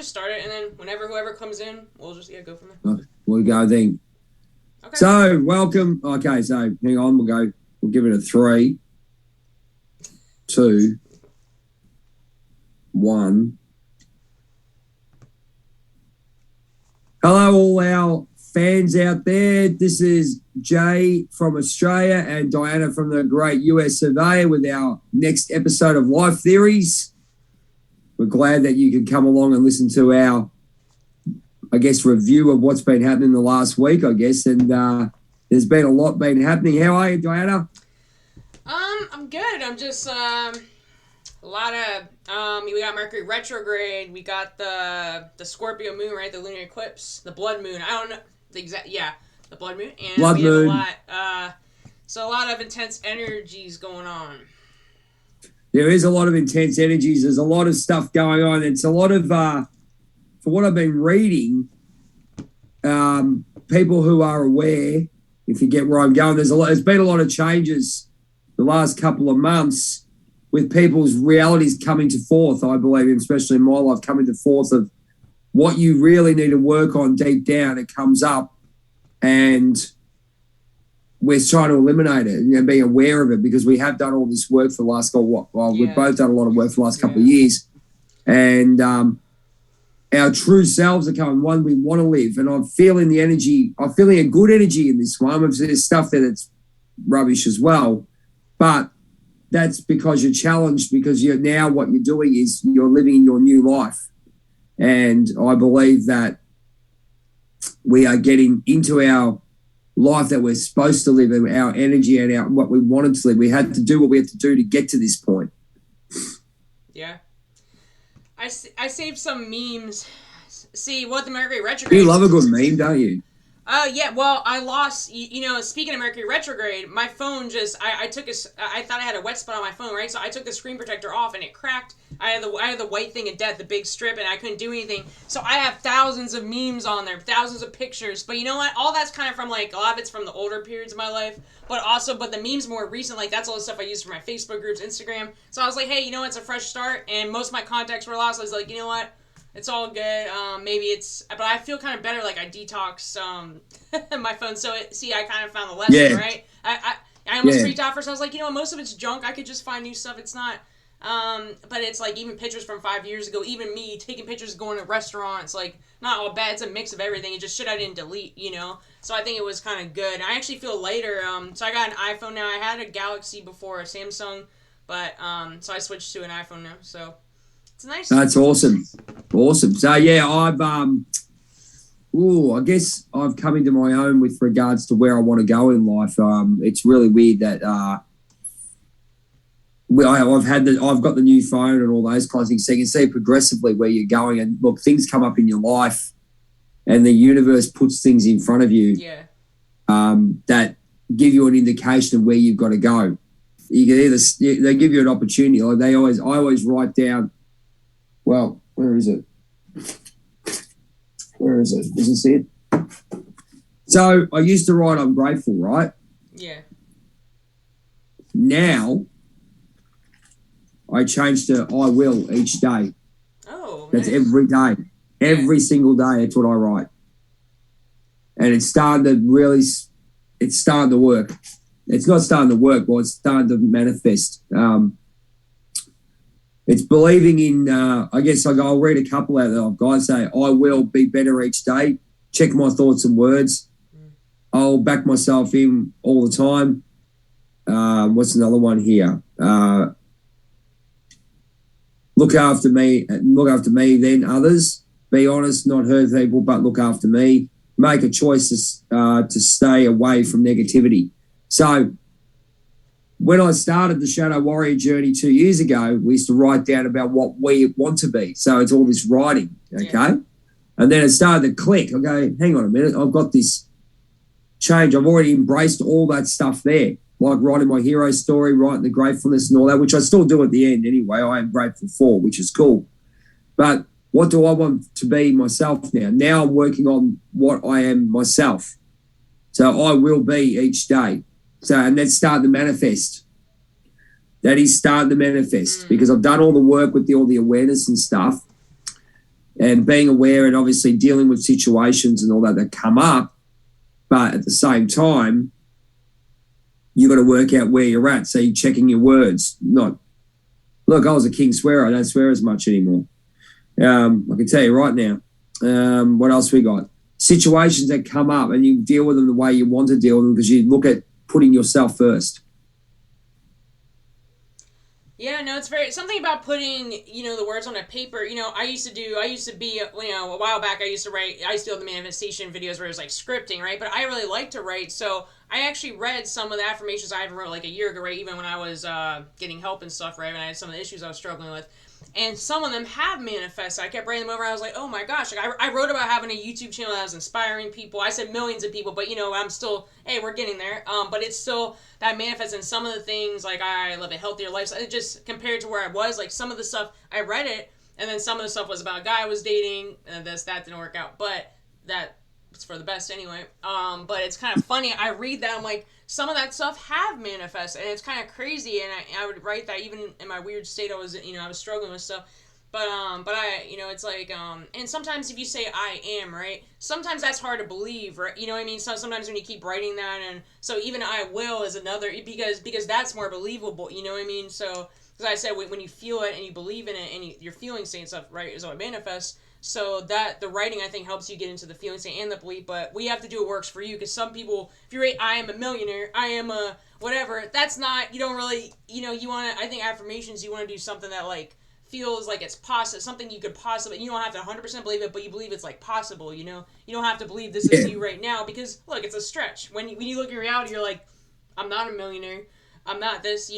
just start it, and then whoever comes in, we'll just go from there. We'll go then. Okay. So welcome. Okay, so hang on. We'll give it a 3, 2, 1. Hello, all our fans out there. This is Jay from Australia and Diana from the great US of A with our next episode of Life Theories. We're glad that you could come along and listen to our, I guess, review of what's been happening the last week, I guess. And there's been a lot been happening. How are you, Diana? I'm good. I'm just a lot of we got Mercury retrograde. We got the Scorpio moon, right? The lunar eclipse, the blood moon. I don't know the exact. Yeah, the blood moon. And blood we moon. have a lot. So a lot of intense energies going on. There is a lot of intense energies. There's a lot of stuff going on. It's a lot of, for what I've been reading, people who are aware, if you get where I'm going, there's been a lot of changes the last couple of months with people's realities coming to forth, I believe, especially in my life, coming to forth of what you really need to work on deep down. It comes up and we're trying to eliminate it and being aware of it because we have done all this work for the last, we've both done a lot of work for the last couple of years. And our true selves are coming, one we want to live. And I'm feeling the energy, I'm feeling a good energy in this one. There's stuff that's rubbish as well. But that's because you're challenged because you're now what you're doing is you're living in your new life. And I believe that we are getting into our life that we're supposed to live in, our energy and what we wanted to live. We had to do what we had to do to get to this point. Yeah. I saved some memes. See, what the Mercury retrograde... You love a good meme, don't you? Yeah, well, I lost, speaking of Mercury retrograde, my phone just, I thought I had a wet spot on my phone, right? So I took the screen protector off and it cracked. I had the white thing of death, the big strip, and I couldn't do anything. So I have thousands of memes on there, thousands of pictures. But you know what? All that's kind of from, a lot of it's from the older periods of my life. But the memes more recent, that's all the stuff I use for my Facebook groups, Instagram. So I was like, hey, it's a fresh start. And most of my contacts were lost. So I was like, you know what? It's all good. But I feel kind of better. I detox my phone. So I kind of found the lesson, right? I almost freaked out first. I was like, most of it's junk. I could just find new stuff. It's not. But it's even pictures from 5 years ago. Even me taking pictures going to restaurants. Not all bad. It's a mix of everything. It's just shit I didn't delete. So I think it was kind of good. I actually feel lighter. So I got an iPhone now. I had a Galaxy before, a Samsung, but so I switched to an iPhone now. So. It's nice. That's awesome. Awesome. So, yeah, I guess I've come into my own with regards to where I want to go in life. It's really weird that I've got the new phone and all those kinds of things. So you can see progressively where you're going. And, look, things come up in your life and the universe puts things in front of you that give you an indication of where you've got to go. You can they give you an opportunity. I always write down, well, where is it? Where is it? Does it see it? So I used to write, I'm grateful, right? Yeah. Now I changed to I will each day. Oh, that's nice. Every day. Every single day, that's what I write. And it's starting to work. It's not starting to work, but it's starting to manifest. It's believing in, I guess I'll read a couple out there. Guys say, I will be better each day. Check my thoughts and words. I'll back myself in all the time. What's another one here? Look after me, then others. Be honest, not hurt people, but look after me. Make a choice to stay away from negativity. So when I started the Shadow Warrior journey 2 years ago, we used to write down about what we want to be. So it's all this writing, okay? Yeah. And then it started to click. I go, hang on a minute, I've got this change. I've already embraced all that stuff there, like writing my hero story, writing the gratefulness and all that, which I still do at the end anyway. I am grateful for, which is cool. But what do I want to be myself now? Now I'm working on what I am myself. So I will be each day. So, and that's starting to manifest. That is starting to manifest because I've done all the work with all the awareness and stuff. and being aware and obviously dealing with situations and all that come up. But at the same time, you got to work out where you're at. So you're checking your words. Not, look, I was a king swearer. I don't swear as much anymore. I can tell you right now. What else we got? Situations that come up and you deal with them the way you want to deal with them because you look at putting yourself first. Yeah, no, it's something about putting, the words on a paper. I used to be, a while back, I used to do the manifestation videos where it was like scripting, right? But I really like to write, so I actually read some of the affirmations I wrote like a year ago, right? Even when I was getting help and stuff, right? When I had some of the issues I was struggling with. And some of them have manifested. I kept writing them over. I was like, oh my gosh. Like I wrote about having a YouTube channel that was inspiring people. I said millions of people, but I'm still, hey, we're getting there. But it's still that manifests. And some of the things, like I live a healthier lifestyle. It just compared to where I was, like some of the stuff, I read it. And then some of the stuff was about a guy I was dating. And that didn't work out. But it's for the best anyway. But it's kind of funny. I read that. I'm like, some of that stuff have manifested, and it's kind of crazy. And I would write that even in my weird state. I was struggling with stuff. But I, it's like, and sometimes if you say I am, right, sometimes that's hard to believe, right? You know what I mean? So sometimes when you keep writing that, and so even I will is another, because that's more believable, you know what I mean? So, because I said, when you feel it and you believe in it and your feelings say stuff, right, is what it manifests. So that the writing, I think, helps you get into the feeling state and the belief, but we have to do what works for you, because some people, if you rate I am a millionaire, I am a whatever, that's not, you don't really, you want to, I think affirmations, you want to do something that like feels like it's possible, something you could possibly, you don't have to 100% believe it, but you believe it's like possible, you don't have to believe this is you right now, because look, it's a stretch. When you look at reality, you're like, I'm not a millionaire, I'm not this,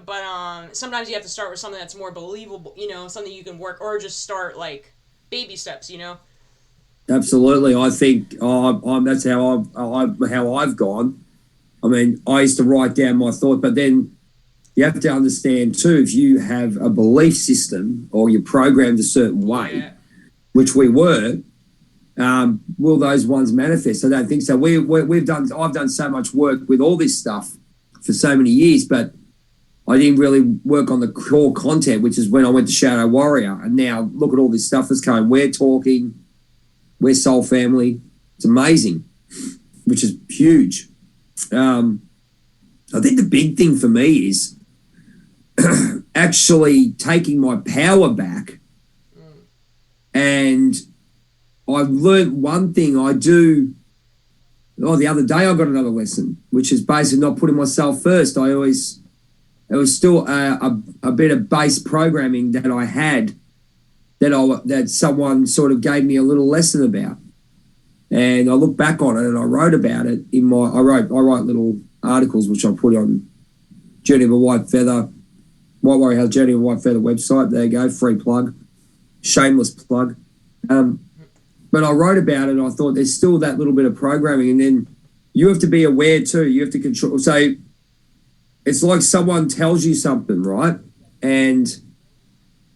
but sometimes you have to start with something that's more believable, something you can work, or just start like baby steps, Absolutely. I think that's how I've gone. I mean, I used to write down my thoughts, but then you have to understand too, if you have a belief system or you're programmed a certain way, which we were, will those ones manifest? I don't think so. I've done so much work with all this stuff for so many years, but I didn't really work on the core content, which is when I went to Shadow Warrior. And now look at all this stuff that's coming. We're talking, we're Soul Family. It's amazing, which is huge. I think the big thing for me is actually taking my power back. And I've learned one thing I do. The other day I got another lesson, which is basically not putting myself first. It was still a bit of base programming that I had that someone sort of gave me a little lesson about. And I look back on it and I wrote about it I write little articles which I put on Journey of a Whitefeather, White Warrior Health Journey of a Whitefeather website. There you go, free plug, shameless plug. But I wrote about it and I thought there's still that little bit of programming, and then you have to be aware too. You have to control. So it's like someone tells you something, right? And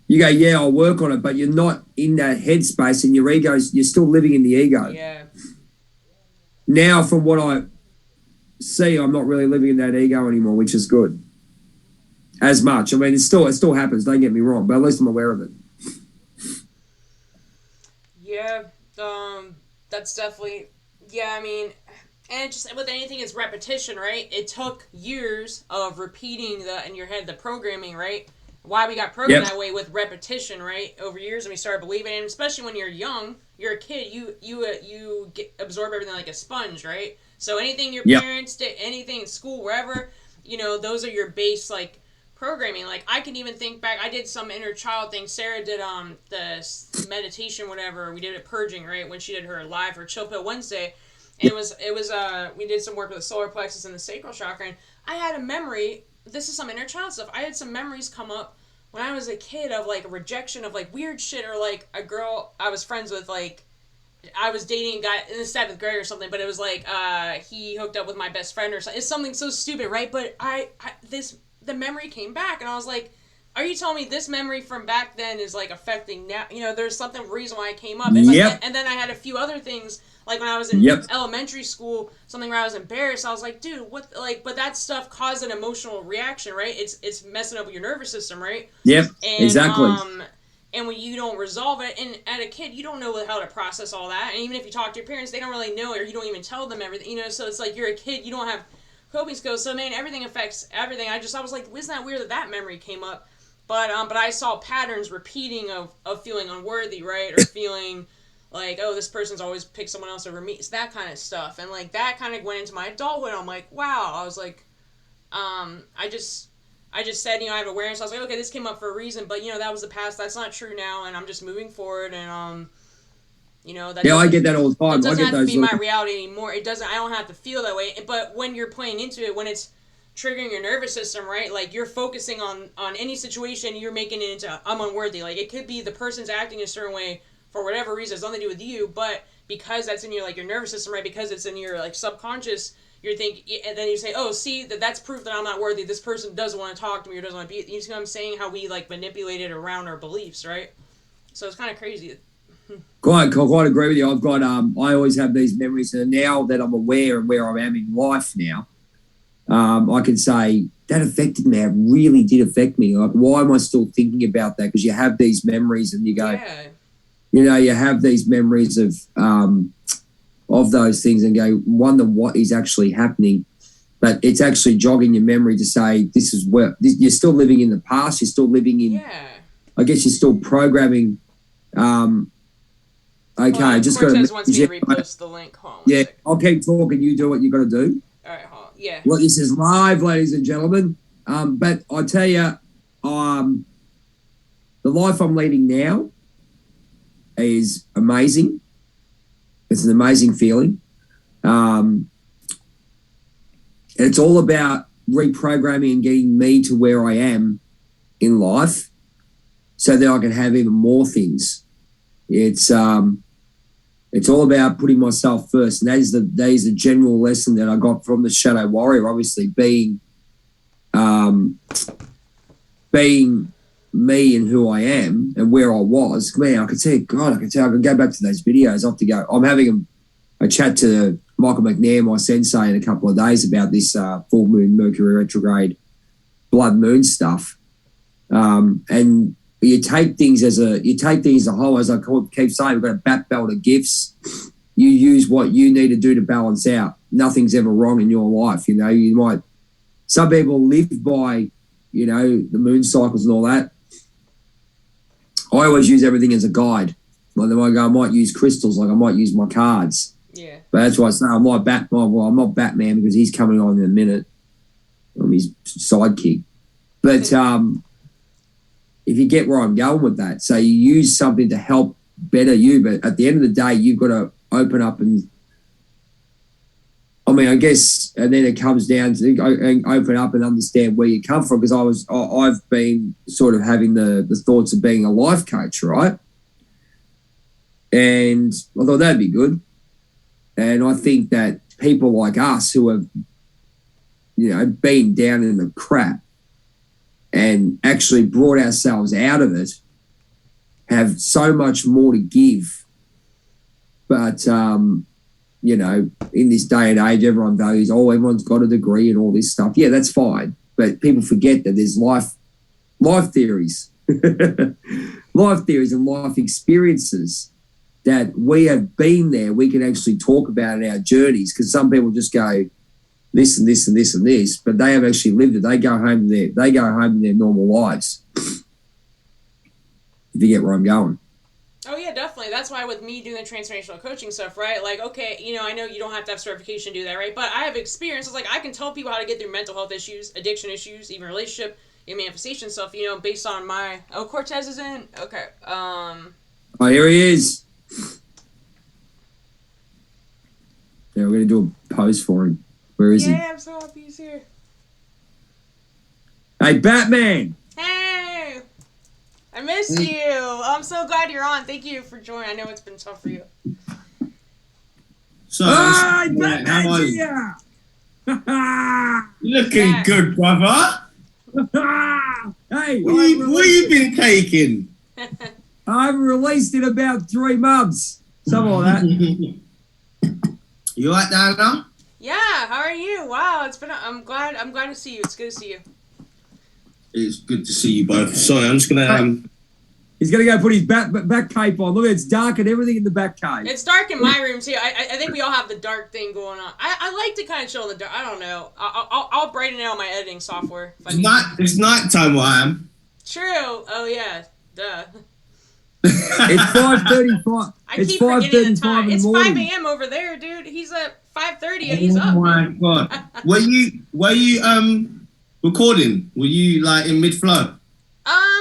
you go, yeah, I'll work on it, but you're not in that headspace, and your ego's, you're still living in the ego. Yeah. Now, from what I see, I'm not really living in that ego anymore, which is good. As much. I mean, it still happens, don't get me wrong, but at least I'm aware of it. Yeah, that's definitely, I mean, and just with anything, it's repetition, right? It took years of repeating in your head, the programming, right? Why we got programmed that way with repetition, right? Over years, and we started believing it, and especially when you're young, you're a kid, you absorb everything like a sponge, right? So anything your parents did, anything in school, wherever, those are your base, like, programming. Like, I can even think back, I did some inner child thing. Sarah did the meditation, whatever. We did it purging, right? When she did her Chill Pill Wednesday. And it was we did some work with the solar plexus and the sacral chakra, and I had a memory, this is some inner child stuff, I had some memories come up when I was a kid of like a rejection of like weird shit, or like a girl I was friends with, like I was dating a guy in the 7th grade or something, but it was like he hooked up with my best friend or something. It's something so stupid, right? But the memory came back, and I was like, are you telling me this memory from back then is like affecting now? There's reason why it came up. And, and then I had a few other things, like when I was in elementary school, something where I was embarrassed. I was like, dude, what? Like, but that stuff caused an emotional reaction, right? It's messing up with your nervous system, right? Yep, and, exactly. And when you don't resolve it, and at a kid, you don't know how to process all that. And even if you talk to your parents, they don't really know it, or you don't even tell them everything, you know. So it's like you're a kid, you don't have coping skills. So man, everything affects everything. I was like, isn't that weird that memory came up? But I saw patterns repeating of feeling unworthy, right, or feeling like, oh, this person's always picked someone else over me. It's that kind of stuff, and like that kind of went into my adulthood. I'm like, wow. I was like, I just said, you know, I have awareness. I was like, okay, this came up for a reason, but, you know, that was the past. That's not true now, and I'm just moving forward, and, you know, that. Yeah, I get that all the time. It doesn't have to be my reality anymore. It doesn't. I don't have to feel that way. But when you're playing into it, when it's triggering your nervous system, right? Like, you're focusing on any situation, you're making it into, I'm unworthy. Like, it could be the person's acting a certain way for whatever reason. It's nothing to do with you, but because that's in your, like, your nervous system, right? Because it's in your, like, subconscious, you're thinking, and then you say, oh, see, that's proof that I'm not worthy. This person doesn't want to talk to me or doesn't want to be. You see what I'm saying? How we, like, manipulated around our beliefs, right? So it's kind of crazy. Quite agree with you. I've got, I always have these memories, and now that I'm aware of where I am in life now, I can say that affected me. It really did affect me. Like, why am I still thinking about that? Because you have these memories, and you go, yeah. You know, you have these memories of those things, and go wonder what is actually happening. But it's actually jogging your memory to say this is where you're still living in the past. You're still living in. Yeah. I guess you're still programming. Okay, just got to. Cortez wants me to repost the link. Hold on, yeah, I'll keep talking. You do what you got to do. All right, hold on. Yeah. Well, this is live, ladies and gentlemen. But I tell you, the life I'm leading now is amazing. It's an amazing feeling. And it's all about reprogramming and getting me to where I am in life so that I can have even more things. It's all about putting myself first. And that is the general lesson that I got from the Shadow Warrior, obviously being me and who I am and where I was. Man, I could see, God, I can go back to those videos. I have to go. I'm having a chat to Michael McNair, my sensei, in a couple of days about this full moon, Mercury retrograde, blood moon stuff. And you take things as a whole, as I keep saying, we've got a bat belt of gifts. You use what you need to do to balance out. Nothing's ever wrong in your life. You know, some people live by, you know, the moon cycles and all that. I always use everything as a guide. Like I might use crystals, like I might use my cards. Yeah. But that's why I say I'm not Batman because he's coming on in a minute. I'm his sidekick. But if you get where I'm going with that, so you use something to help better you, but at the end of the day, you've got to open up and, I mean, I guess, and then it comes down to open up and understand where you come from, because I've been sort of having the thoughts of being a life coach, right? And I thought that'd be good. And I think that people like us who have, you know, been down in the crap and actually brought ourselves out of it have so much more to give. But, you know, in this day and age, everyone values, everyone's got a degree and all this stuff. Yeah, that's fine. But people forget that there's life theories, life theories and life experiences that we have been there. We can actually talk about in our journeys, because some people just go this and this and this and this, but they have actually lived it. They go home in their normal lives. If you get where I'm going. Oh, yeah, definitely. That's why with me doing the transformational coaching stuff, right? Like, okay, you know, I know you don't have to have certification to do that, right? But I have experience. It's like I can tell people how to get through mental health issues, addiction issues, even relationship and manifestation stuff, you know, based on my... Oh, Cortez is in? Okay. Oh, here he is. Yeah, we're going to do a pose for him. Where is he? Yeah, I'm so happy he's here. Hey, Batman! Hey! I missed you. I'm so glad you're on. Thank you for joining. I know it's been tough for you. So, Batman's here! Looking good, brother. Hey, what you been taking? I'm released in about 3 months. Something like that. You right down now? Yeah, how are you? Wow, it's been I'm glad to see you. It's good to see you. It's good to see you both. Sorry, I'm just gonna He's going to go put his back cape on. Look, it's dark and everything in the back cave. It's dark in my room, too. I think we all have the dark thing going on. I like to kind of chill in the dark. I don't know. I'll brighten it on my editing software. It's nighttime where I am. True. Oh, yeah. Duh. It's 5:35. I keep forgetting the time. It's 5 a.m. over there, dude. He's at 5:30 and he's up. Oh my god! Were you recording? Were you like in mid flow?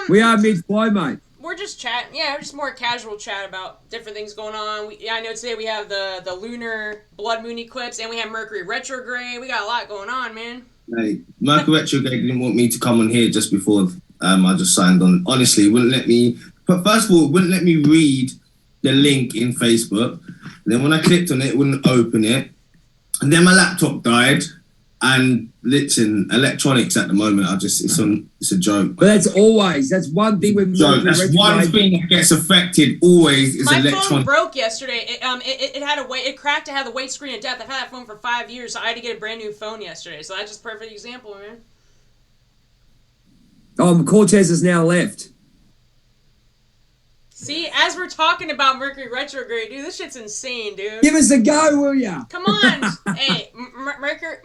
We are mid flow, mate. We're just chatting. Yeah, just more casual chat about different things going on. I know today we have the lunar blood moon eclipse and we have Mercury retrograde. We got a lot going on, man. Hey, Mercury retrograde didn't want me to come on here just before I just signed on. Honestly, wouldn't let me. But first of all, it wouldn't let me read the link in Facebook. Then when I clicked on it, it wouldn't open it. And then my laptop died. And listen, electronics at the moment it's a joke. But that's one thing with that's one thing that gets affected always is electronics. My phone broke yesterday. It had it cracked. It had the white screen of death. I've had that phone for 5 years, so I had to get a brand new phone yesterday. So that's just a perfect example, man. Cortez has now left. See, as we're talking about Mercury retrograde, dude, this shit's insane, dude. Give us a go, will ya? Come on. Hey, Mercury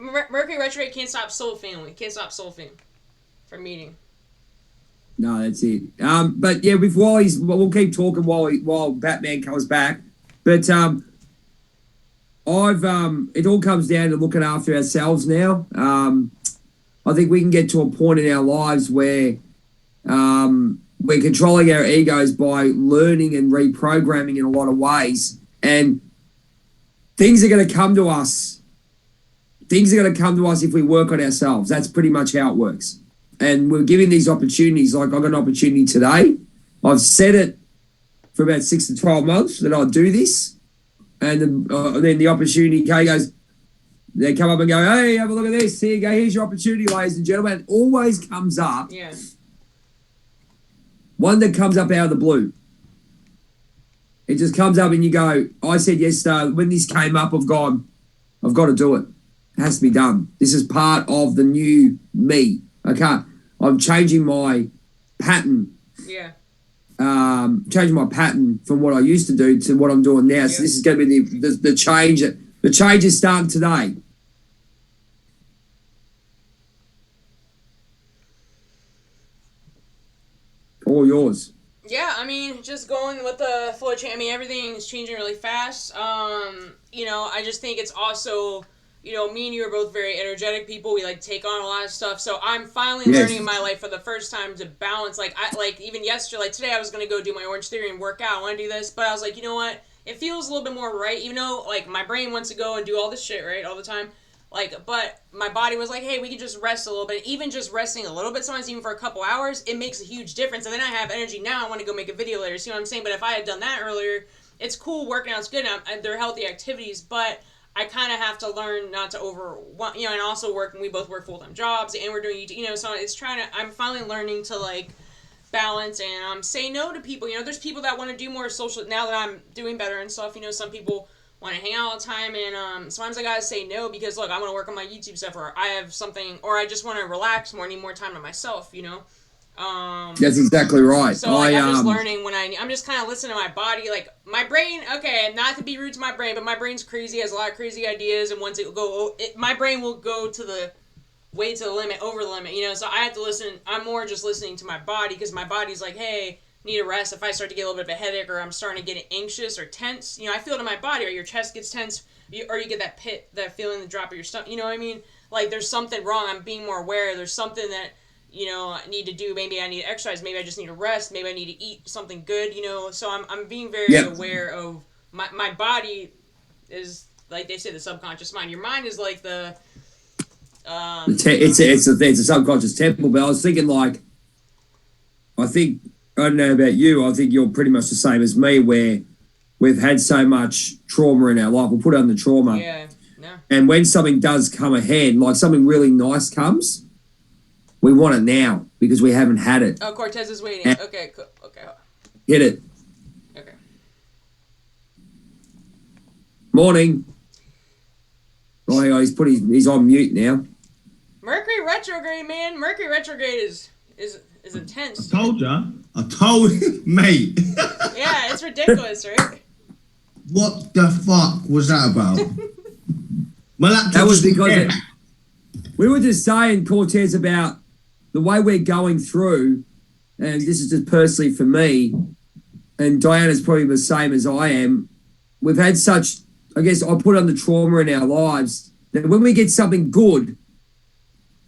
retrograde can't stop soul family. Can't stop soul fam from meeting. No, that's it. But yeah, we'll keep talking while Batman comes back. But it all comes down to looking after ourselves now. I think we can get to a point in our lives where we're controlling our egos by learning and reprogramming in a lot of ways. And things are going to come to us. Things are going to come to us if we work on ourselves. That's pretty much how it works. And we're giving these opportunities. Like, I got an opportunity today. I've said it for about 6 to 12 months that I'll do this. And then the opportunity goes, they come up and go, hey, have a look at this. Here you go. Here's your opportunity, ladies and gentlemen. It always comes up. Yeah. One that comes up out of the blue. It just comes up and you go, I said yesterday, when this came up, I've got to do it. It has to be done. This is part of the new me. Okay. I'm changing my pattern. Yeah. Changing my pattern from what I used to do to what I'm doing now. Yeah. So this is going to be the change. The change is starting today. All yours. Yeah, I mean, just going with the flow change. I mean, everything is changing really fast. I just think it's also, me and you are both very energetic people. We take on a lot of stuff. So I'm finally learning in my life for the first time to balance. Even yesterday, today I was gonna go do my Orange Theory and work out. I want to do this, but I was like, you know what? It feels a little bit more right. Even though my brain wants to go and do all this shit right all the time. But my body was like, hey, we can just rest a little bit. Even just resting a little bit, sometimes even for a couple hours, it makes a huge difference. And then I have energy now. I want to go make a video later. See what I'm saying? But if I had done that earlier, it's cool. Working out's good. They're healthy activities. But I kind of have to learn not to and also we both work full-time jobs. And we're doing, so I'm finally learning to, balance and say no to people. There's people that want to do more social, now that I'm doing better and stuff. Some people want to hang out all the time, and sometimes I gotta say no because, look, I want to work on my YouTube stuff, or I have something, or I just want to relax more, need more time to myself, That's exactly right. So, I'm just learning I'm just kind of listening to my body, my brain, okay, not to be rude to my brain, but my brain's crazy, has a lot of crazy ideas, and once my brain will go to the way to the limit, over the limit, so I have to listen. I'm more just listening to my body, because my body's like, hey, need a rest. If I start to get a little bit of a headache, or I'm starting to get anxious or tense, I feel it in my body, or your chest gets tense, or you get that feeling in the drop of your stomach, you know what I mean? There's something wrong. I'm being more aware. There's something that, I need to do. Maybe I need to exercise. Maybe I just need to rest. Maybe I need to eat something good, so I'm being very aware of my body is, like they say, the subconscious mind. Your mind is like the it's a subconscious temple, but I was thinking I don't know about you. I think you're pretty much the same as me, where we've had so much trauma in our life. We'll put it on the trauma. Yeah, no. And when something does come ahead, something really nice comes, we want it now because we haven't had it. Oh, Cortez is waiting. Okay, cool. Okay. Hit it. Okay. Morning. Oh, yeah, he's on mute now. Mercury retrograde, man. Mercury retrograde is intense. I I told him, mate. Yeah, it's ridiculous, right? What the fuck was that about? My laptop That was because we were just saying, Cortez, about the way we're going through, and this is just personally for me, and Diana's probably the same as I am. We've had such, I guess I put on the trauma in our lives that when we get something good,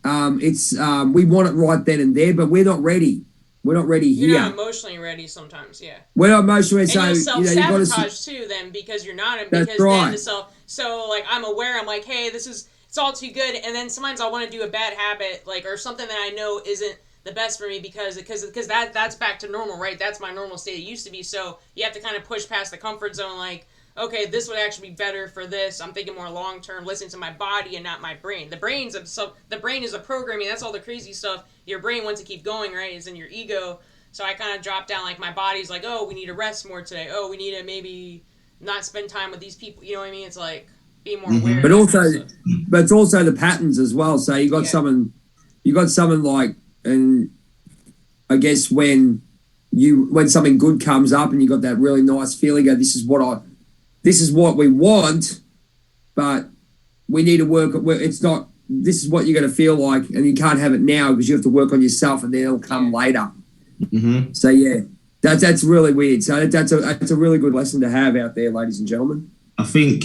we want it right then and there, but we're not ready. We're not ready here. You're not emotionally ready sometimes, yeah. We're not emotionally ready. And So, you'll self-sabotage you gotta, too then because you're not. That's because right. then so like I'm aware, I'm like, hey, it's all too good, and then sometimes I want to do a bad habit, like, or something that I know isn't the best for me because that's back to normal, right? That's my normal state it used to be. So you have to kind of push past the comfort zone, like, okay, this would actually be better for this. I'm thinking more long term, listening to my body and not my brain. The brain is a programming. That's all the crazy stuff. Your brain wants to keep going, right? It's in your ego. So I kind of drop down, like, my body's like, oh, we need to rest more today. Oh, we need to maybe not spend time with these people. You know what I mean? It's like be more aware. But it's also the patterns as well. So you got someone like, and I guess when something good comes up and you got that really nice feeling, go, this is what we want, but we need to work. It's not. This is what you're going to feel like, and you can't have it now because you have to work on yourself, and then it'll come later. Mm-hmm. So yeah, that's really weird. So that's a really good lesson to have out there, ladies and gentlemen. I think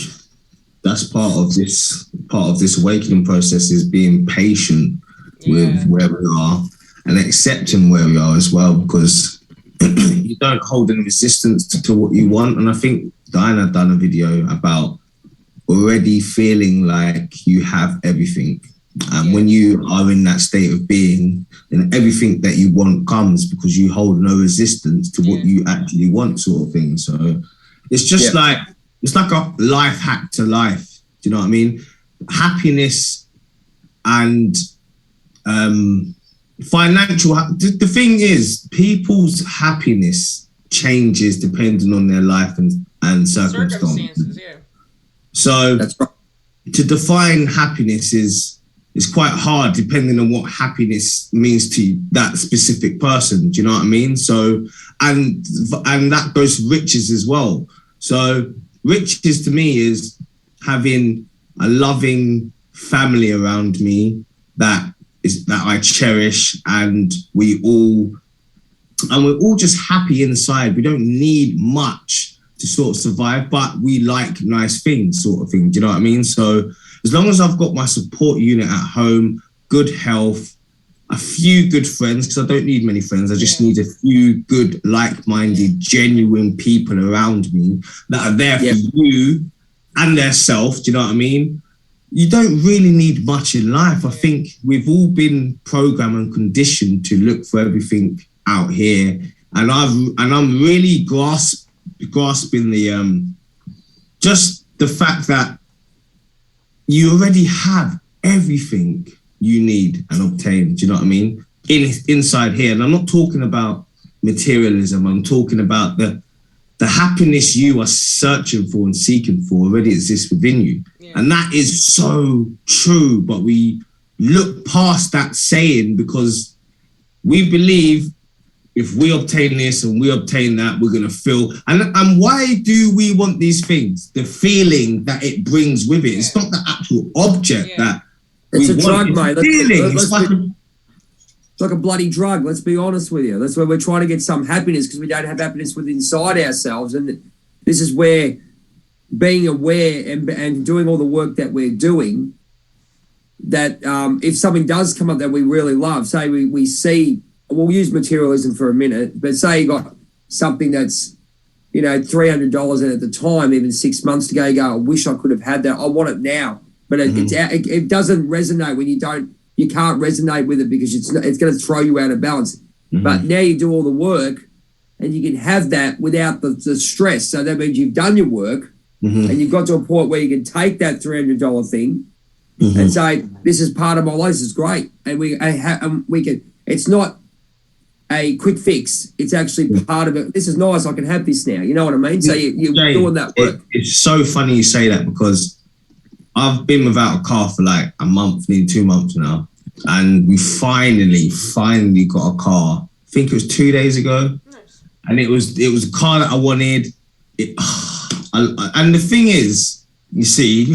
that's part of this awakening process is being patient with where we are and accepting where we are as well, because you don't hold any resistance to what you want. And I think Diana done a video about already feeling like you have everything. And when you are in that state of being, then everything that you want comes because you hold no resistance to what you actually want, sort of thing. So it's just like, it's like a life hack to life. Do you know what I mean? Happiness and financial. The thing is, people's happiness changes depending on their life and circumstances. Yeah. So that's right. To define happiness is quite hard depending on what happiness means to that specific person. Do you know what I mean? So and that goes for riches as well. So riches to me is having a loving family around me that I cherish, and we're all just happy inside. We don't need much to sort of survive, but we like nice things, sort of thing. Do you know what I mean? So as long as I've got my support unit at home, good health, a few good friends, because I don't need many friends. I just need a few good, like-minded, genuine people around me that are there for you and their self. Do you know what I mean? You don't really need much in life. I think we've all been programmed and conditioned to look for everything out here, and I'm really grasping the just the fact that you already have everything you need and obtain. Do you know what I mean? Inside here, and I'm not talking about materialism. I'm talking about the happiness you are searching for and seeking for already exists within you. And that is so true, but we look past that saying because we believe if we obtain this and we obtain that, we're going to feel. And why do we want these things? The feeling that it brings with it. It's not the actual object that it's we a want. drug, mate. It's like a bloody drug. Let's be honest with you. That's where we're trying to get some happiness because we don't have happiness within inside ourselves. And this is where being aware and doing all the work that we're doing, that if something does come up that we really love, say we see, we'll use materialism for a minute, but say you got something that's, $300 and at the time, even 6 months ago, you go, I wish I could have had that. I want it now. But it doesn't resonate when you can't resonate with it because it's going to throw you out of balance. But now you do all the work and you can have that without the stress. So that means you've done your work and you've got to a point where you can take that $300 thing and say, this is part of my life. This is great. And we can, it's not a quick fix. It's actually part of it. This is nice. I can have this now. You know what I mean? So you're doing that work. It's so funny you say that because I've been without a car for like a month, nearly 2 months now. And we finally got a car think it was 2 days ago. Nice. And it was a car that I wanted. And the thing is, you see,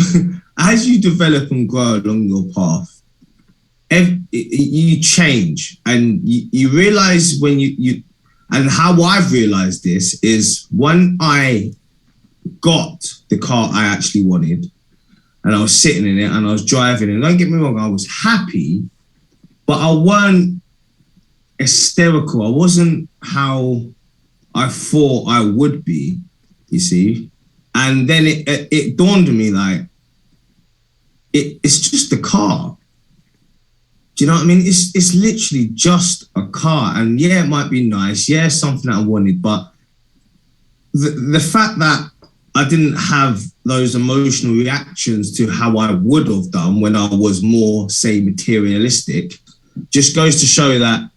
as you develop and grow along your path, you change, and you realize when you and how I've realized this is when I got the car I actually wanted, and I was sitting in it and I was driving, and don't get me wrong, I was happy, but I weren't hysterical. I wasn't how I thought I would be, you see. And then it dawned on me, like, it's just a car. Do you know what I mean? It's literally just a car. And yeah, it might be nice. Yeah, something that I wanted. But the fact that I didn't have those emotional reactions to how I would have done when I was more, say, materialistic, just goes to show that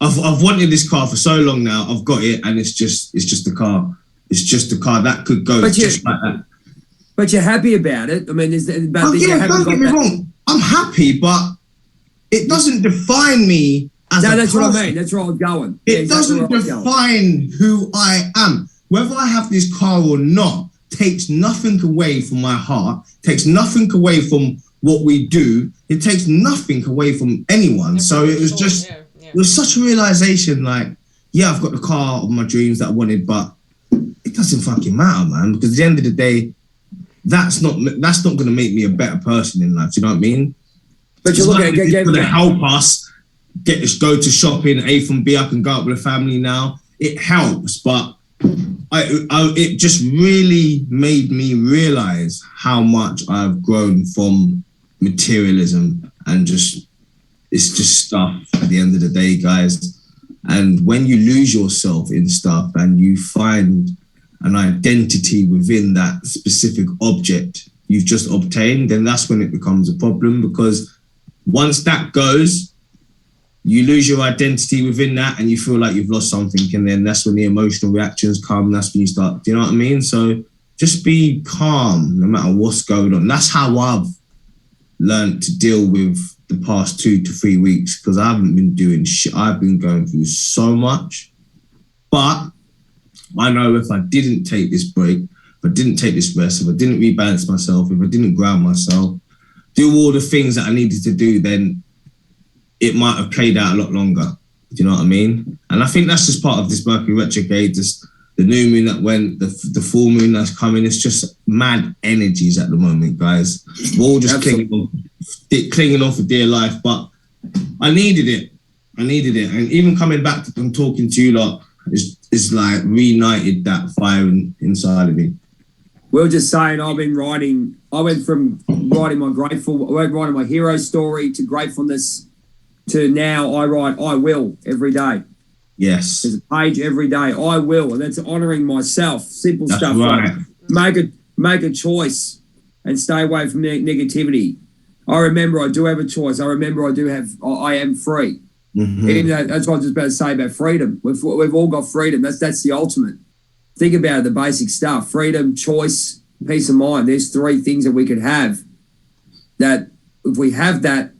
I've wanted this car for so long now. I've got it, and it's just a car. It's just a car that could go just like that. But you're happy about it. I mean, don't get me wrong. I'm happy, but it doesn't define me as a that's person. what I mean. That's where I'm going. It doesn't define who I am. Whether I have this car or not takes nothing away from my heart, takes nothing away from what we do. It takes nothing away from anyone. So it was just, it was such a realization, like, yeah, I've got the car of my dreams that I wanted, but it doesn't fucking matter, man, because at the end of the day, that's not going to make me a better person in life. Do you know what I mean? But you look at it, it's going to help us go to shopping, A from B. I can go out with a family now. It helps, but it just really made me realize how much I've grown from materialism, and it's just stuff at the end of the day, guys. And when you lose yourself in stuff and you find an identity within that specific object you've just obtained, then that's when it becomes a problem, because once that goes, you lose your identity within that and you feel like you've lost something, and then that's when the emotional reactions come. That's when you start, do you know what I mean? So just be calm no matter what's going on. That's how I've learned to deal with the past 2 to 3 weeks, because I haven't been doing shit. I've been going through so much. But I know if I didn't take this break, if I didn't take this rest, if I didn't rebalance myself, if I didn't ground myself, do all the things that I needed to do, then it might have played out a lot longer. Do you know what I mean? And I think that's just part of this Mercury retrograde, just the new moon that went, the full moon that's coming. It's just mad energies at the moment, guys. We're all just clinging on for dear life, but I needed it. And even coming back and talking to you lot is like reignited that fire inside of me. We were just saying, I went from writing my hero story to gratefulness to now I write I will every day. Yes. There's a page every day, I will, and that's honouring myself. Simple that's stuff right. Like make a choice and stay away from negativity. I remember I do have a choice. I remember I am free. Mm-hmm. Even though, that's what I was just about to say about freedom. We've all got freedom. That's the ultimate. Think about it, the basic stuff. Freedom, choice, peace of mind. There's 3 things that we could have that if we have that,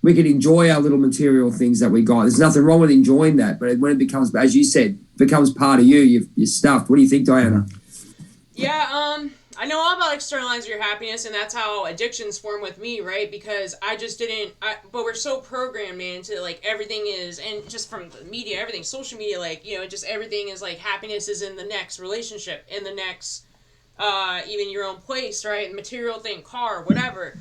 we can enjoy our little material things that we got. There's nothing wrong with enjoying that, but when it becomes, as you said, becomes part of you're stuffed. What do you think, Diana? Yeah, I know all about externalizing your happiness, and that's how addictions form with me, right? Because I just but we're so programmed, man, to like everything is, and just from the media, everything, social media, like, just everything is like happiness is in the next relationship, in the next, even your own place, right? Material thing, car, whatever.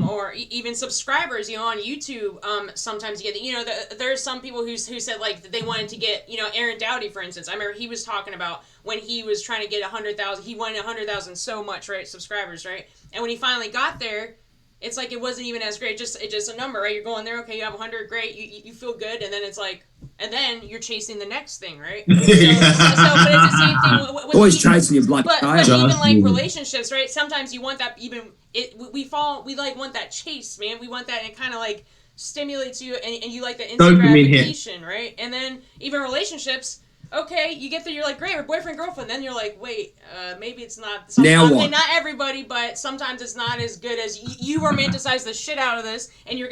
Or even subscribers, on YouTube. Sometimes you get, there's some people who said like that they wanted to get, Aaron Doughty, for instance. I remember he was talking about when he was trying to get 100,000, he wanted 100,000 so much, right? Subscribers, right? And when he finally got there, it's like it wasn't even as great. It's just a number, right? You're going there, okay, you have 100, great, you feel good, and then it's like, and then you're chasing the next thing, right? So, but it's the same thing. Always chasing your blood. But even like relationships, right? Sometimes you want that. We like want that chase, man. We want that, and it kind of like stimulates you, and you like the instant gratification, right? And then even relationships. okay, you get there, you're like, great, we're boyfriend, girlfriend. Then you're like, wait, maybe it's not. Now what? Okay, not everybody, but sometimes it's not as good as you romanticize the shit out of this, and you're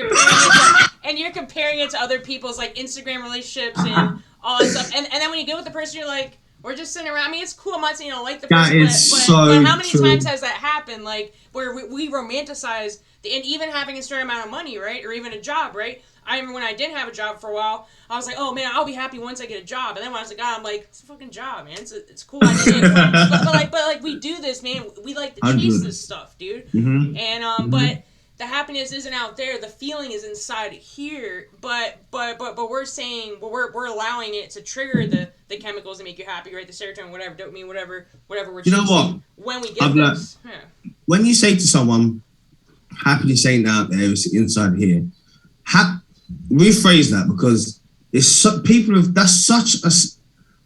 comparing it to other people's like Instagram relationships and all that stuff. And then when you get with the person, you're like, we're just sitting around. I mean, it's cool. I'm not saying you don't like the person, but how many times has that happened? Like where we romanticize and even having a certain amount of money, right, or even a job, right? I remember when I didn't have a job for a while, I was like, oh man, I'll be happy once I get a job. And then when I was like, God, I'm like, it's a fucking job, man. It's cool. I did it. But like we do this, man. We like to chase this stuff, dude. Mm-hmm. And but the happiness isn't out there. The feeling is inside here. But we're saying we're allowing it to trigger the chemicals that make you happy, right? The serotonin, whatever, dopamine, whatever we're chasing. You know what? When we get this, when you say to someone, happiness ain't out there, it's inside here. Rephrase that, because it's that's such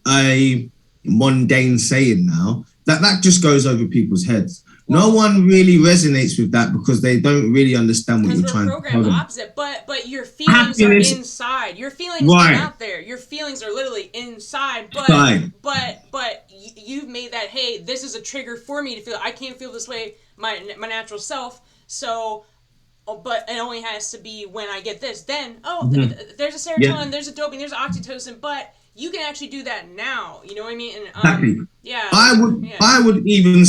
a mundane saying now that just goes over people's heads. No one really resonates with that because they don't really understand what you're trying to program the opposite, but your feelings are inside. Your feelings aren't out there. Your feelings are literally inside. But you've made that, hey, this is a trigger for me to feel. I can't feel this way my natural self. So. But it only has to be when I get this. Then, there's a serotonin, there's a dopamine, there's oxytocin. But you can actually do that now. You know what I mean? And, exactly. Yeah. I would even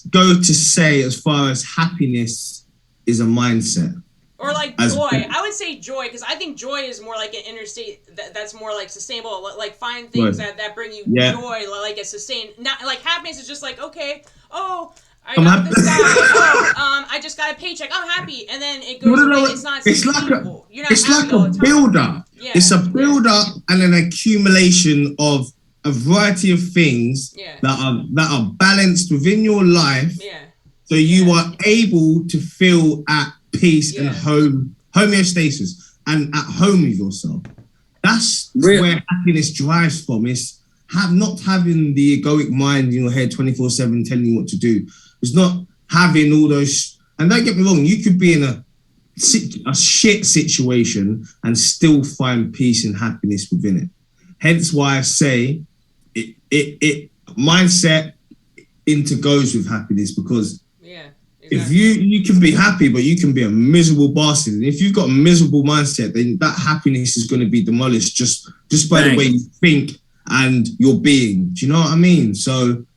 go to say, as far as happiness is a mindset. Or like joy. I would say joy, because I think joy is more like an interstate. That's more like sustainable. Like find things that bring you joy, like a sustained. Not like happiness is just like, okay, I got this guy. I just got a paycheck. I'm happy, and then it goes away. It's not sustainable. It's like a build-up. Yeah. It's a build-up and an accumulation of a variety of things that are balanced within your life. Yeah. So you are able to feel at peace and homeostasis and at home with yourself. That's where happiness drives from. It's not having the egoic mind in your head 24/7 telling you what to do. It's not having all those, and don't get me wrong, you could be in a shit situation and still find peace and happiness within it. Hence why I say it mindset intergoes with happiness, because if you can be happy, but you can be a miserable bastard. And if you've got a miserable mindset, then that happiness is going to be demolished just by the way you think and your being. Do you know what I mean? So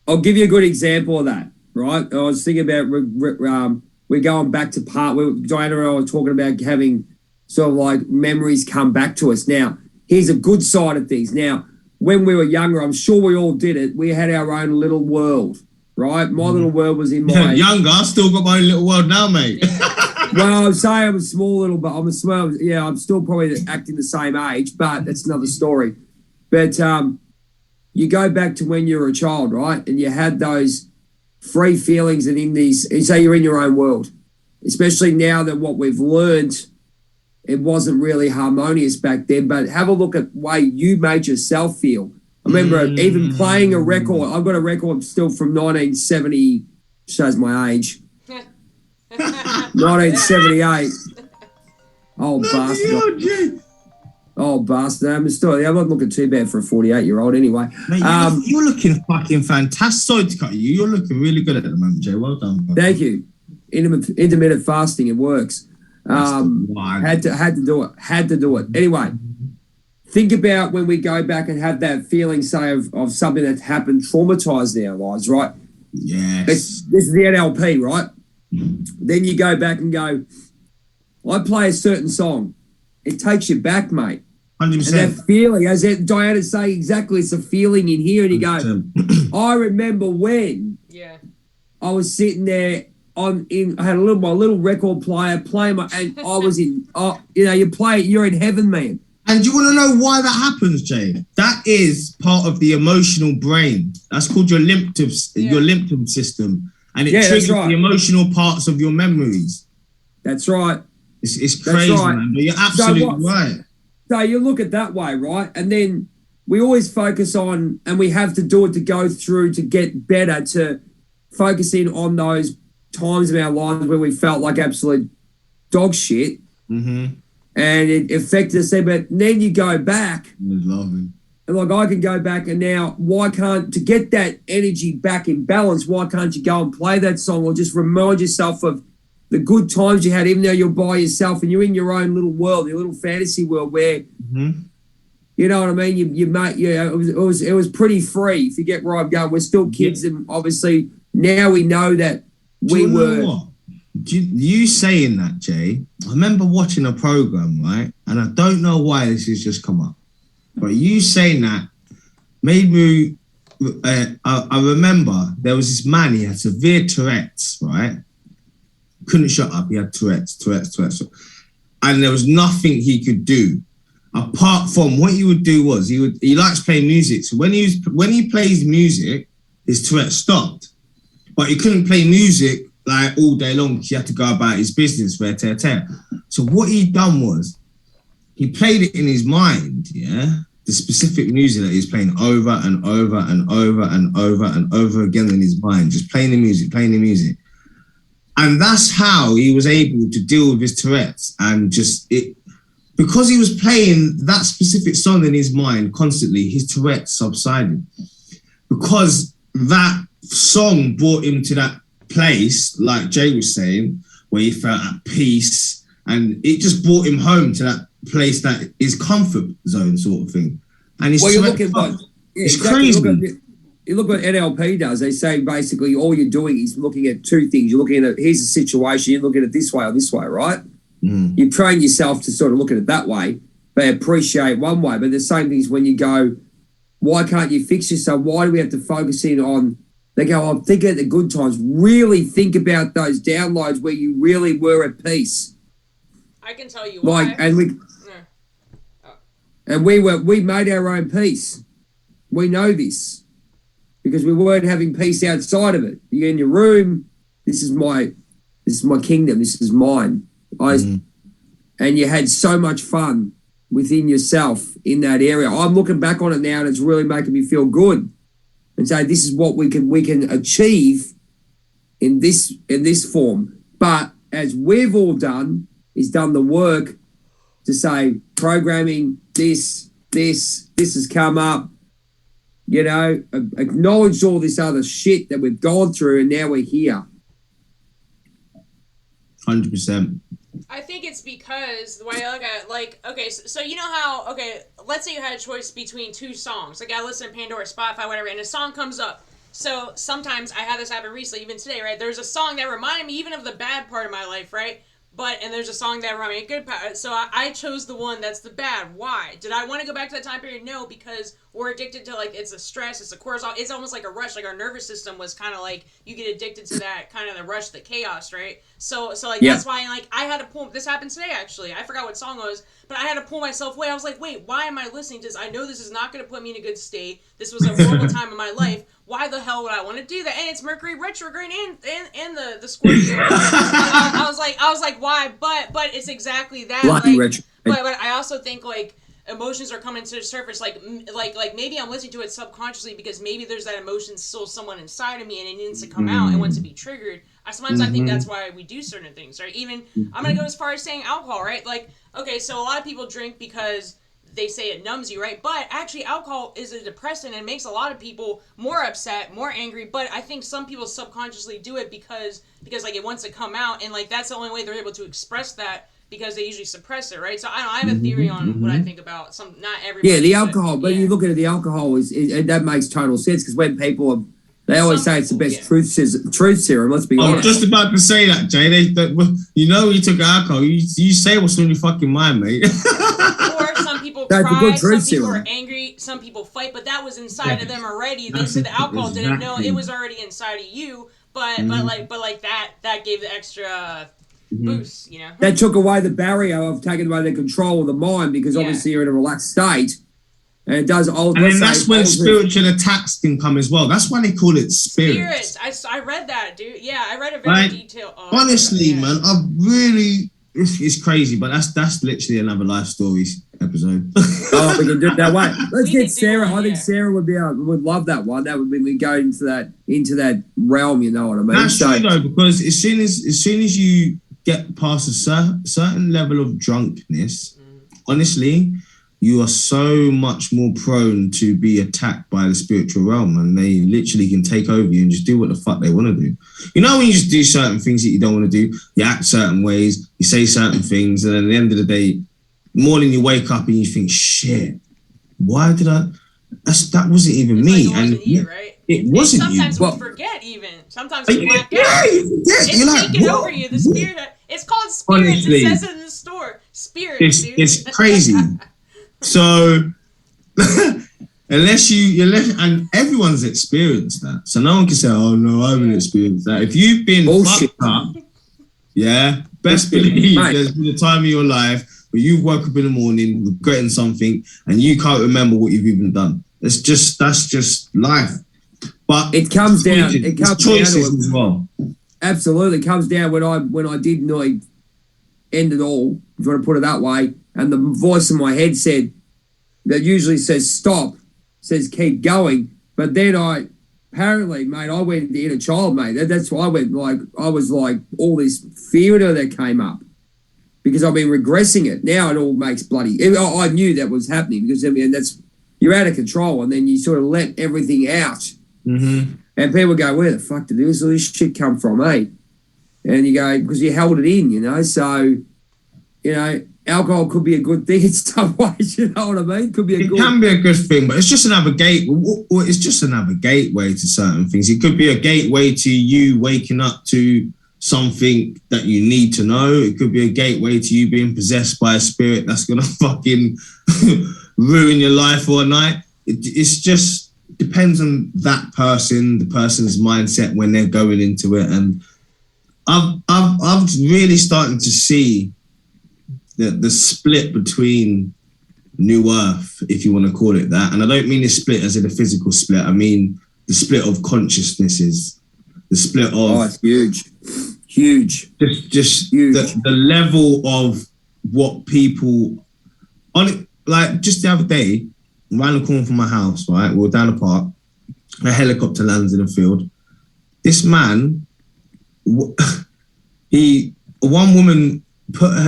I'll give you a good example of that, right? I was thinking about we're going back to part where Diana and I were talking about having sort of like memories come back to us. Now, here's a good side of things. Now, when we were younger, I'm sure we all did it. We had our own little world, right? My little world was in my... Younger, I've still got my own little world now, mate. Well, I'm saying I'm a small little, but I'm still probably acting the same age, but that's another story. But you go back to when you were a child, right? And you had those free feelings, and in these, you say you're in your own world, especially now that what we've learned, it wasn't really harmonious back then. But have a look at the way you made yourself feel. I remember even playing a record. I've got a record still from 1970, shows my age. 1978. Oh, bastard. Oh, bastard. I'm not looking too bad for a 48-year-old anyway. Mate, you're looking fucking fantastic. Sorry to cut you. You're looking really good at the moment, Jay. Well done. Bro. Thank you. Intermittent fasting, it works. Had to do it. Anyway, think about when we go back and have that feeling, say, of something that's happened, traumatized our lives, right? Yes. This is the NLP, right? Then you go back and go, I play a certain song. It takes you back, mate. 100%. And that feeling, as Diana's saying exactly, it's a feeling in here, and you go, I remember when I was sitting there I had my little record player playing and I was in, you play it, you're in heaven, man. And you want to know why that happens, Jay? That is part of the emotional brain. That's called your limbic system. And it triggers the emotional parts of your memories. That's right. It's crazy, man. But you're absolutely right. So you look at that way, right? And then we always focus on, and we have to do it to go through to get better, to focus in on those times in our lives where we felt like absolute dog shit. Mm-hmm. And it affected us there. But then you go back, And like I can go back and now, to get that energy back in balance, why can't you go and play that song or just remind yourself of the good times you had, even though you're by yourself and you're in your own little world, your little fantasy world where, you know what I mean? It was pretty free, if you get where I'm going. We're still kids, and obviously now we know that we were. What? You saying that, Jay, I remember watching a program, right? And I don't know why this has just come up. But you saying that made me, I remember there was this man, he had severe Tourette's, right? Couldn't shut up, he had Tourette's. And there was nothing he could do. Apart from what he would do was, he likes playing music. So when he plays music, his Tourette's stopped. But he couldn't play music like all day long because he had to go about his business, tear. So what he done was, he played it in his mind, the specific music that he's playing over and over and over and over and over again in his mind, just playing the music. And that's how he was able to deal with his Tourette's, and because he was playing that specific song in his mind constantly, his Tourette's subsided. Because that song brought him to that place, like Jay was saying, where he felt at peace, and it just brought him home to that place that is comfort zone sort of thing. And it's crazy. You look what NLP does. They say basically all you're doing is looking at two things. You're looking at here's a situation, you look at it this way or this way, right? You train yourself to sort of look at it that way, but appreciate one way. But the same thing is when you go, why can't you fix yourself? Why do we have to focus in on, they go, I'm thinking at the good times. Really think about those downloads where you really were at peace. I can tell you why. And we made our own peace. We know this because we weren't having peace outside of it. You're in your room. This is my kingdom. This is mine. And you had so much fun within yourself in that area. I'm looking back on it now, and it's really making me feel good. And say this is what we can achieve in this form. But as we've all done, is done the work to say programming, this has come up, acknowledged all this other shit that we've gone through, and now we're here. 100%. I think it's because the way I look at it, okay, so you know how, let's say you had a choice between two songs. Like I listen to Pandora, Spotify, whatever, and a song comes up. So sometimes I had this happen recently, even today, right? There's a song that reminded me even of the bad part of my life, right? And there's a song that reminded me of the good part. So I chose the one that's the bad. Why? Did I want to go back to that time period? No, because we're addicted to, it's a stress, it's a cortisol, it's almost like a rush. Like our nervous system was kind of like, you get addicted to that kind of the rush, the chaos, right? So that's why, I had to pull, this happened today, actually. I forgot what song it was, but I had to pull myself away. I was like, wait, why am I listening to this? I know this is not going to put me in a good state. This was a horrible time in my life. Why the hell would I want to do that? And it's Mercury retrograde and the Scorpio. I was like, why? But it's exactly that. Lucky retrograde. But I also think emotions are coming to the surface. Like maybe I'm listening to it subconsciously because maybe there's that emotion still someone inside of me and it needs to come out and wants to be triggered. Sometimes I think that's why we do certain things, right? Even I'm gonna go as far as saying alcohol, right? So a lot of people drink because they say it numbs you, right? But actually alcohol is a depressant and it makes a lot of people more upset, more angry. But I think some people subconsciously do it because it wants to come out, and that's the only way they're able to express that because they usually suppress it, right? So I have a theory on what I think about not everybody. Yeah, the alcohol, but you look at it, the alcohol is that makes total sense because when people they always say it's the best truth serum. Let's be honest. I was just about to say that, Jay. You took alcohol. You say what's on your fucking mind, mate. Or some people cry, some people are angry, some people fight, but that was inside of them already. They said the alcohol didn't know it was already inside of you, but that gave the extra boost, That took away the barrier of taking away the control of the mind because obviously you're in a relaxed state. And it does old. And then that's when spiritual attacks can come as well. That's why they call it spirits. I read that, dude. Yeah, I read it very detailed. Honestly, man, I really. It's crazy, but that's literally another life stories episode. We can do it that way. Let's get Sarah. I think Sarah would love that one. That would be we go into that realm. You know what I mean? That's true though, because as soon as you get past a certain level of drunkenness, honestly, you are so much more prone to be attacked by the spiritual realm, and they literally can take over you and just do what the fuck they want to do. You know, when you just do certain things that you don't want to do, you act certain ways, you say certain things, and at the end of the day, morning you wake up and you think, shit, why did I? That wasn't even me. Like it wasn't you, right? It wasn't sometimes you. we forget even. Sometimes we black out. Yeah, you forget. It's You're like, taking what? over you. The spirit. It's called spirits. Honestly, it says it in the store. Spirits, dude. It's crazy. So unless and everyone's experienced that. So no one can say, oh no, I haven't experienced that. If you've been fucked up, yeah, best believe there's been a time in your life where you've woke up in the morning regretting something and you can't remember what you've even done. That's just life. But it comes down. It comes choices down to as well. Absolutely, it comes down when I did nearly end it all, if you want to put it that way, and the voice in my head said that usually says stop, says keep going, but then apparently, mate, I went into inner child, mate. That's why I was like all this fear that came up because I've been regressing it. Now it all makes bloody. I knew that was happening because that's you're out of control, and then you sort of let everything out. Mm-hmm. And people go, where the fuck did all this shit come from, eh? And you go, because you held it in, you know? So, you know, alcohol could be a good thing in some ways, you know what I mean? It can be a good thing, but it's just another it's just another gateway to certain things. It could be a gateway to you waking up to something that you need to know. It could be a gateway to you being possessed by a spirit that's going to fucking ruin your life for a night. It's just depends on that person, the person's mindset when they're going into it. And I've really started to see the split between New Earth, if you want to call it that. And I don't mean the split as in a physical split. I mean the split of consciousnesses, the split of... Oh, it's huge. Huge. Just huge. The level of what people... Like just the other day, around the corner from my house, right? We were down the park. A helicopter lands in the field. This man, one woman put her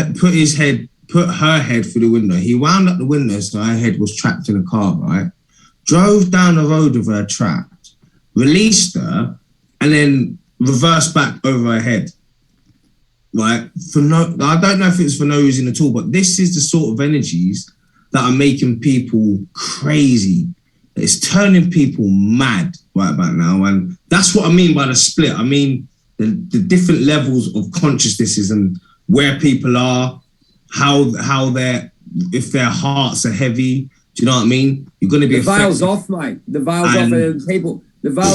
head through the window. He wound up the window so her head was trapped in a car, right? Drove down the road with her trapped, released her, and then reversed back over her head. Right? I don't know if it's for no reason at all, but this is the sort of energies that are making people crazy. It's turning people mad right about now. And that's what I mean by the split. I mean the different levels of consciousnesses and where people are, how if their hearts are heavy. Do you know what I mean? You're going to be the veil's off, mate. The veil's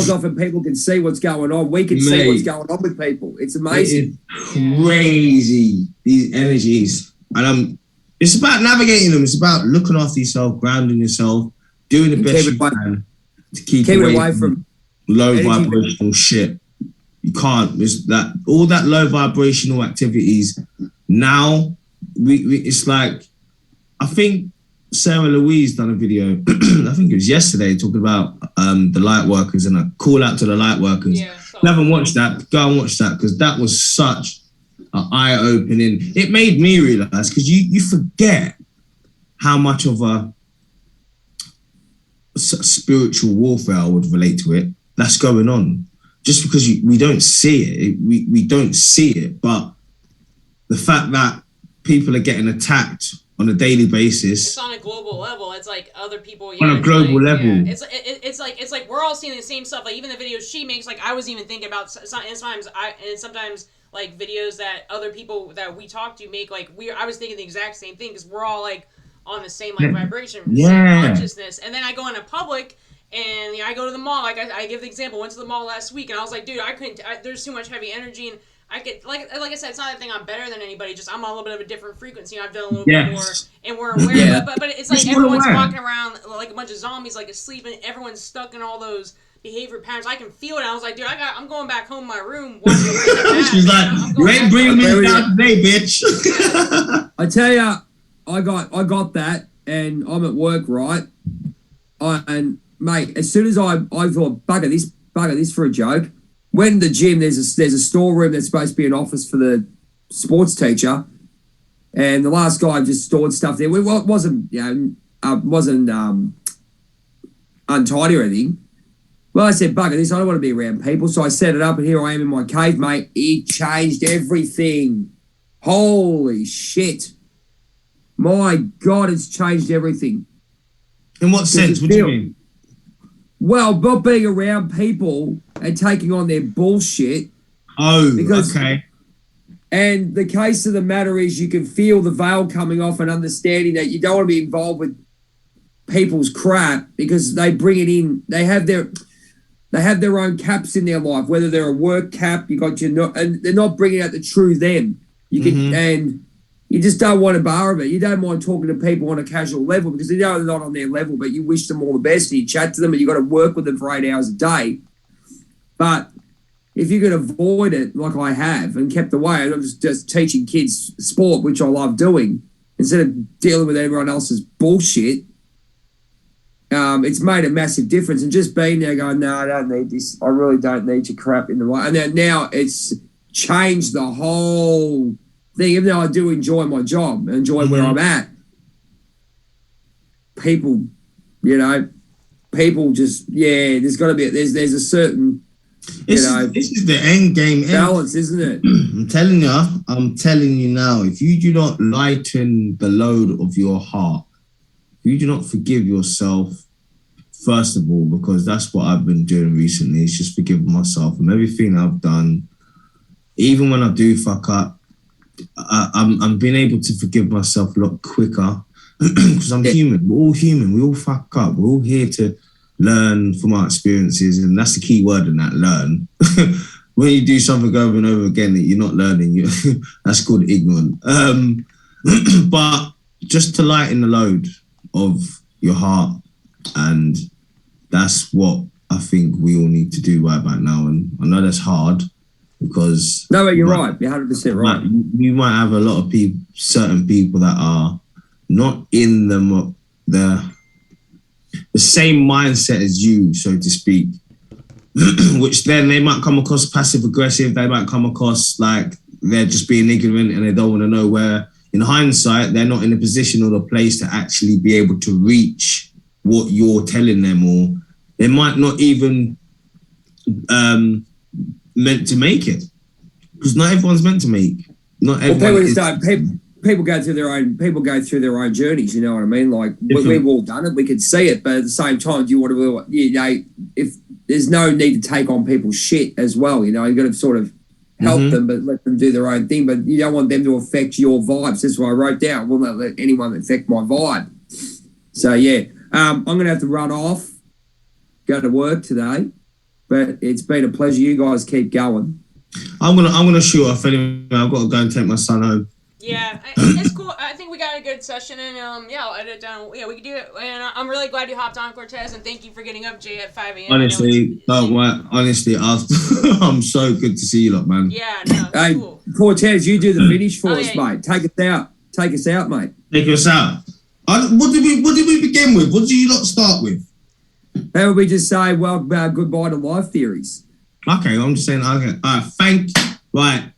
off and people can see what's going on. We can see what's going on with people. It's amazing. It is crazy, these energies. And it's about navigating them. It's about looking after yourself, grounding yourself, doing the best you can to keep away from low vibrational shit. You can't. All that low vibrational activities. Now, it's like, I think Sarah Louise done a video, I think it was yesterday, talking about the light workers and a call out to the light workers. Yeah, if you haven't watched that, go and watch that, because that was such an eye-opening. It made me realise, because you forget how much of a spiritual warfare, I would relate to it, that's going on. Just because we don't see it, we don't see it, but the fact that people are getting attacked on a daily basis. It's on a global level. It's like other people. On a global level. Yeah. It's like we're all seeing the same stuff. Like even the videos she makes. Like I was even thinking about sometimes like videos that other people that we talk to make. Like I was thinking the exact same thing because we're all like on the same like vibration, same consciousness. And then I go into public and I go to the mall. Like I give the example. Went to the mall last week and I was like, dude, I couldn't. There's too much heavy energy and. I get like I said, it's not a thing I'm better than anybody. Just I'm on a little bit of a different frequency. I've done a little bit more, and we're aware. But it's like everyone's walking around like a bunch of zombies, like asleep, and everyone's stuck in all those behavior patterns. I can feel it. I was like, dude, I'm going back home in my room. She's like, you ain't bringing me down today, bitch. I tell you, I got that, and I'm at work, right? And mate, as soon as I thought, bugger this for a joke. Went in the gym, there's a storeroom that's supposed to be an office for the sports teacher. And the last guy just stored stuff there. It wasn't, wasn't untidy or anything. Well, I said, bugger this, I don't want to be around people. So I set it up and here I am in my cave, mate. It changed everything. Holy shit. My God, it's changed everything. In what sense? What do you mean? Well, not being around people and taking on their bullshit. Oh, okay. And the case of the matter is you can feel the veil coming off and understanding that you don't want to be involved with people's crap because they bring it in. They have their own caps in their life, whether they're a work cap, and they're not bringing out the true them. You can, and you just don't want to bar of it. You don't mind talking to people on a casual level because you know they're not on their level, but you wish them all the best and you chat to them and you got to work with them for 8 hours a day. But if you could avoid it like I have and kept away, and I'm just teaching kids sport, which I love doing, instead of dealing with everyone else's bullshit, it's made a massive difference. And just being there going, no, I don't need this. I really don't need your crap in the way. And then now it's changed the whole thing. Even though I do enjoy my job, enjoy where I'm at, people just, there's got to be, there's a certain, this is the end game balance, isn't it? I'm telling you now, if you do not lighten the load of your heart, if you do not forgive yourself, first of all, because that's what I've been doing recently, is just forgiving myself and everything I've done. Even when I do fuck up, I'm being able to forgive myself a lot quicker because I'm human. We're all human. We all fuck up. We're all here to learn from our experiences, and that's the key word in that, learn. When you do something over and over again that you're not learning, that's called ignorant. But just to lighten the load of your heart, and that's what I think we all need to do right about now. And I know that's hard because... No, but you're right. You're 100% right. You might have a lot of people, certain people that are not in the same mindset as you, so to speak, which then they might come across passive aggressive. They might come across like they're just being ignorant and they don't want to know where, in hindsight, they're not in a position or a place to actually be able to reach what you're telling them, or they might not even meant to make it, because not everyone's meant to make. Not everyone. People go through their own journeys. You know what I mean? Like we've all done it. We can see it, but at the same time, do you want to? If there's no need to take on people's shit as well. You got to sort of help them, but let them do their own thing. But you don't want them to affect your vibes. That's what I wrote down. Will not let anyone affect my vibe. So I'm going to have to run off, go to work today, but it's been a pleasure. You guys keep going. I'm gonna shoot off anyway. I've got to go and take my son home. Yeah, it's cool. I think we got a good session, and I'll edit it down. Yeah, we can do it. And I'm really glad you hopped on, Cortez, and thank you for getting up, Jay, at 5 a.m. Honestly, I'm so good to see you lot, man. Yeah, no, hey, cool. Cortez, you do the finish for us, mate. Take us out, mate. Take us out. What did we begin with? What did you lot start with? How would we just say, well, goodbye to life theories? Okay, I'm just saying, okay. Thank you. Right.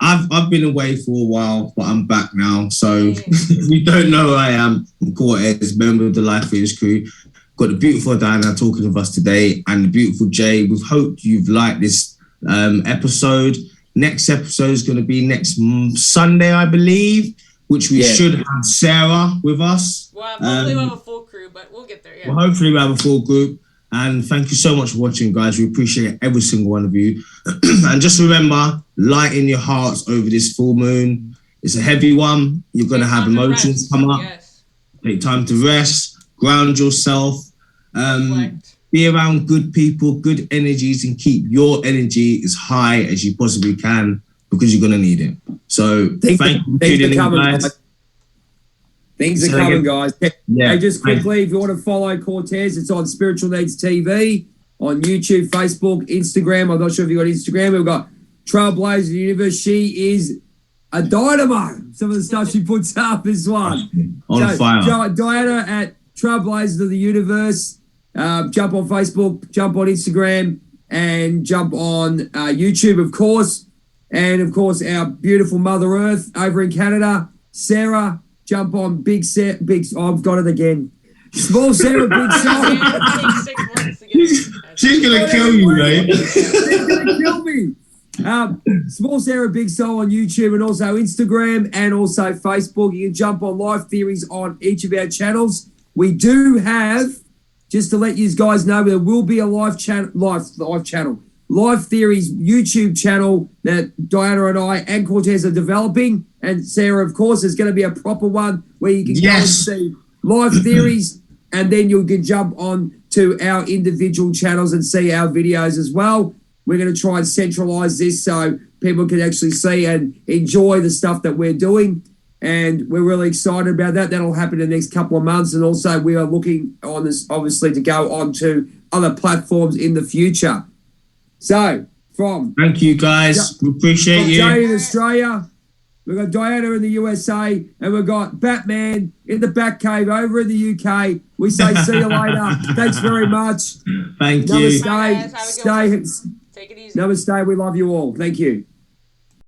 I've been away for a while, but I'm back now. So if you don't know who I am, I'm Cortez, member of the Life Theories crew. Got the beautiful Diana talking with us today, and the beautiful Jay. We've hoped you've liked this episode. Next episode is going to be next Sunday, I believe, which we should have Sarah with us. Well, hopefully we'll have a full crew, but we'll get there, yeah. Well, hopefully we'll have a full group. And thank you so much for watching, guys. We appreciate every single one of you. And just remember, lighten your hearts over this full moon. It's a heavy one. You're going to have emotions come up. Yes. Take time to rest, ground yourself, be around good people, good energies, and keep your energy as high as you possibly can, because you're going to need it. So thank you for tuning in, guys. Things are coming, guys. Yeah. Hey, just quickly, if you want to follow Cortez, it's on Spiritual Needs TV, on YouTube, Facebook, Instagram. I'm not sure if you got Instagram. We've got Trailblazers Universe. She is a dynamo. Some of the stuff she puts up is one. On fire. Diana at Trailblazers of the Universe. Jump on Facebook, jump on Instagram, and jump on YouTube, of course. And, of course, our beautiful Mother Earth over in Canada, Sarah. jump on Big Sarah. I've got it again. Small Sarah, Big Soul. She's gonna kill you, mate. She's gonna kill me. Small Sarah Big Soul on YouTube and also Instagram and also Facebook. You can jump on Live Theories on each of our channels. We do have, just to let you guys know, there will be a live Theories YouTube channel that Diana and I and Cortez are developing. And Sarah, of course, is going to be a proper one where you can go and see Live Theories, and then you can jump on to our individual channels and see our videos as well. We're going to try and centralize this so people can actually see and enjoy the stuff that we're doing. And we're really excited about that. That'll happen in the next couple of months. And also we are looking on this, obviously, to go on to other platforms in the future. So thank you, guys. We appreciate you. Jay in Australia. We've got Diana in the USA. And we've got Batman in the Batcave over in the UK. We say see you later. Thanks very much. Thank you. Namaste. Bye, guys. Have a good one. Take it easy. Namaste. We love you all. Thank you.